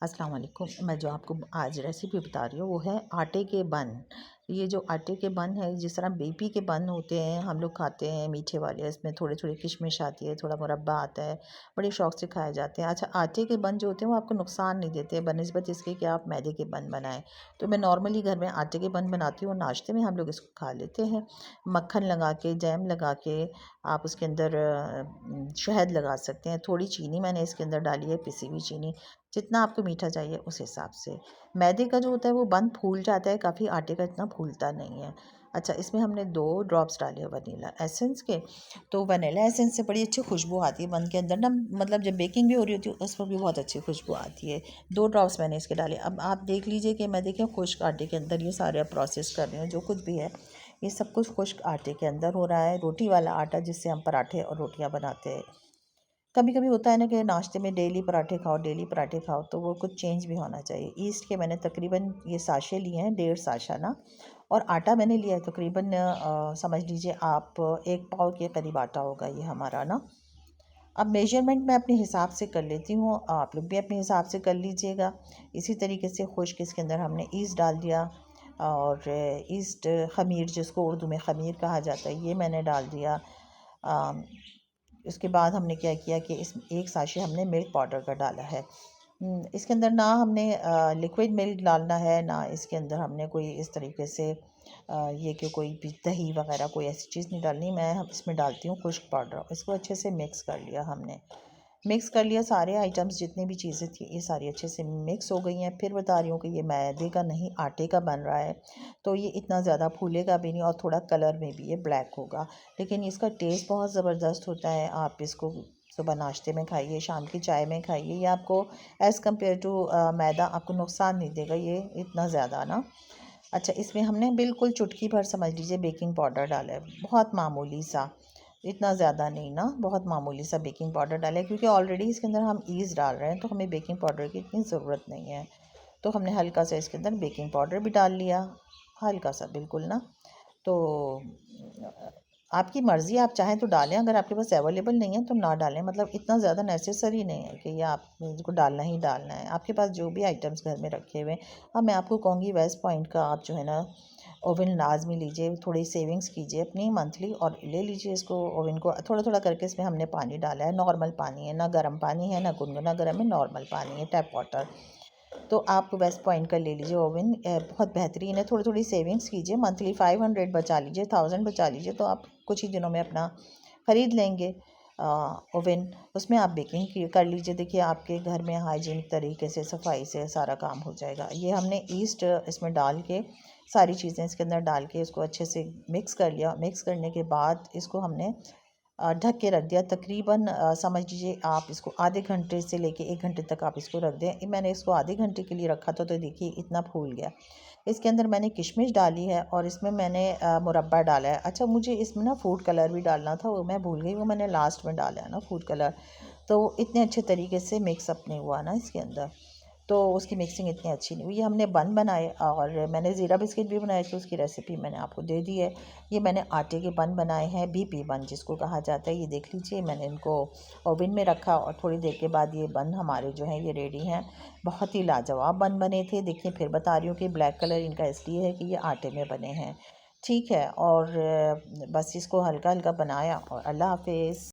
अस्सलाम वालेकुम। मैं जो आपको आज रेसिपी बता रही हूँ वो है आटे के बन। ये जो आटे के बन है, जिस तरह बेपी के बन होते हैं हम लोग खाते हैं मीठे वाले, इसमें थोड़े थोड़े किशमिश आती है, थोड़ा मुरब्बा आता है, बड़े शौक से खाए जाते हैं। अच्छा, आटे के बन जो होते हैं वो आपको नुकसान नहीं देते बनिस्बत इसके कि आप मैदे के बन बनाएं। तो मैं नॉर्मली घर में आटे के बन बनाती हूँ, नाश्ते में हम लोग इसको खा लेते हैं। मक्खन लगा के, जैम लगा के, आप उसके अंदर शहद लगा सकते हैं। थोड़ी चीनी मैंने इसके अंदर डाली है, पिसी हुई चीनी, जितना आपको मीठा चाहिए उस हिसाब से। मैदे का जो होता है वो बन फूल जाता है काफ़ी, आटे का इतना फूलता नहीं है। अच्छा, इसमें हमने 2 ड्रॉप्स डाले हैं वनीला एसेंस के। तो वनीला एसेंस से बड़ी अच्छी खुशबू आती है बन के अंदर ना, मतलब जब बेकिंग भी हो रही होती है उस पर भी बहुत अच्छी खुशबू आती है। 2 ड्रॉप्स मैंने इसके डाले। अब आप देख लीजिए कि मैं देखिए खुश्क आटे के अंदर ये सारे प्रोसेस कर रही हूँ, जो कुछ भी है ये सब कुछ खुश्क आटे के अंदर हो रहा है। रोटी वाला आटा जिससे हम पराठे और रोटियाँ बनाते हैं। कभी कभी होता है ना कि नाश्ते में डेली पराठे खाओ, डेली पराठे खाओ, तो वो कुछ चेंज भी होना चाहिए। ईस्ट के मैंने तकरीबन ये साशे लिए हैं, 1.5 साशा ना। और आटा मैंने लिया है तकरीबन समझ लीजिए आप 1 पाव के करीब आटा होगा ये हमारा ना। अब मेजरमेंट मैं अपने हिसाब से कर लेती हूँ, आप लोग भी अपने हिसाब से कर लीजिएगा। इसी तरीके से खुश्क इसके अंदर हमने ईस्ट डाल दिया, और ईस्ट खमीर जिसको उर्दू में खमीर कहा जाता है, ये मैंने डाल दिया। इसके बाद हमने क्या किया कि इस 1 साशे हमने मिल्क पाउडर का डाला है। इसके अंदर ना हमने लिक्विड मिल्क डालना है, ना इसके अंदर हमने कोई इस तरीके से ये कि कोई भी दही वगैरह कोई ऐसी चीज़ नहीं डालनी। मैं इसमें डालती हूँ खुश्क पाउडर। इसको अच्छे से मिक्स कर लिया हमने। मिक्स कर लिया सारे आइटम्स, जितनी भी चीज़ें थी ये सारी अच्छे से मिक्स हो गई हैं। फिर बता रही हूँ कि ये मैदे का नहीं आटे का बन रहा है, तो ये इतना ज़्यादा फूलेगा भी नहीं और थोड़ा कलर में भी ये ब्लैक होगा, लेकिन इसका टेस्ट बहुत ज़बरदस्त होता है। आप इसको सुबह नाश्ते में खाइए, शाम की चाय में खाइए, ये आपको एज़ कम्पेयर टू मैदा आपको नुकसान नहीं देगा ये इतना ज़्यादा ना। अच्छा, इसमें हमने बिल्कुल चुटकी भर समझ लीजिए बेकिंग पाउडर डाला है, बहुत मामूली सा, इतना ज़्यादा नहीं ना, बहुत मामूली सा बेकिंग पाउडर डाला है, क्योंकि ऑलरेडी इसके अंदर हम ईस्ट डाल रहे हैं तो हमें बेकिंग पाउडर की इतनी ज़रूरत नहीं है। तो हमने हल्का सा इसके अंदर बेकिंग पाउडर भी डाल लिया, हल्का सा बिल्कुल ना। तो आपकी मर्ज़ी, आप चाहें तो डालें, अगर आपके पास अवेलेबल नहीं है तो ना डालें, मतलब इतना ज़्यादा नेसेसरी नहीं है कि ये आपको डालना ही डालना है। आपके पास जो भी आइटम्स घर में रखे हुए हैं, अब मैं आपको कहूँगी वेस्ट पॉइंट का आप जो है ना ओवन लाजमी लीजिए, थोड़ी सेविंग्स कीजिए अपनी मंथली और ले लीजिए इसको। ओवन को थोड़ा थोड़ा करके इसमें हमने पानी डाला है, नॉर्मल पानी है, ना गर्म पानी है ना गुनगुना गर्म है, नॉर्मल पानी है, टैप वाटर। तो आप वेस्ट पॉइंट का ले लीजिए ओवन, बहुत बेहतरीन है। थोड़ी थोड़ी सेविंग्स कीजिए, मंथली 500 बचा लीजिए, 1000 बचा लीजिए, तो आप कुछ ही दिनों में अपना ख़रीद लेंगे ओवन। उसमें आप बेकिंग कर लीजिए। देखिए आपके घर में हाइजीनिक तरीके से सफाई से सारा काम हो जाएगा। ये हमने ईस्ट इसमें डाल के, सारी चीज़ें इसके अंदर डाल के इसको अच्छे से मिक्स कर लिया। मिक्स करने के बाद इसको हमने ढक के रख दिया तकरीबन, समझ लीजिए आप इसको आधे घंटे से लेके 1 घंटे तक आप इसको रख दें। मैंने इसको आधे घंटे के लिए रखा था, तो देखिए इतना फूल गया। इसके अंदर मैंने किशमिश डाली है और इसमें मैंने मुरब्बा डाला है। अच्छा, मुझे इसमें ना फूड कलर भी डालना था, वो मैं भूल गई, वो मैंने लास्ट में डाला है ना फूड कलर। तो इतने अच्छे तरीके से मिक्स अप नहीं हुआ ना इसके अंदर, तो उसकी मिक्सिंग इतनी अच्छी नहीं हुई। ये हमने बन बनाए और मैंने ज़ीरा बिस्किट भी बनाए थे, उसकी रेसिपी मैंने आपको दे दी है। ये मैंने आटे के बन बनाए हैं, बीपी बन जिसको कहा जाता है। ये देख लीजिए, मैंने इनको ओवन में रखा और थोड़ी देर के बाद ये बन हमारे जो हैं ये रेडी हैं। बहुत ही लाजवाब बन बने थे। देखिए फिर बता रही हूँ कि ब्लैक कलर इनका इसलिए है कि ये आटे में बने हैं। ठीक है, और बस इसको हल्का हल्का बनाया और अल्लाह हाफिज़।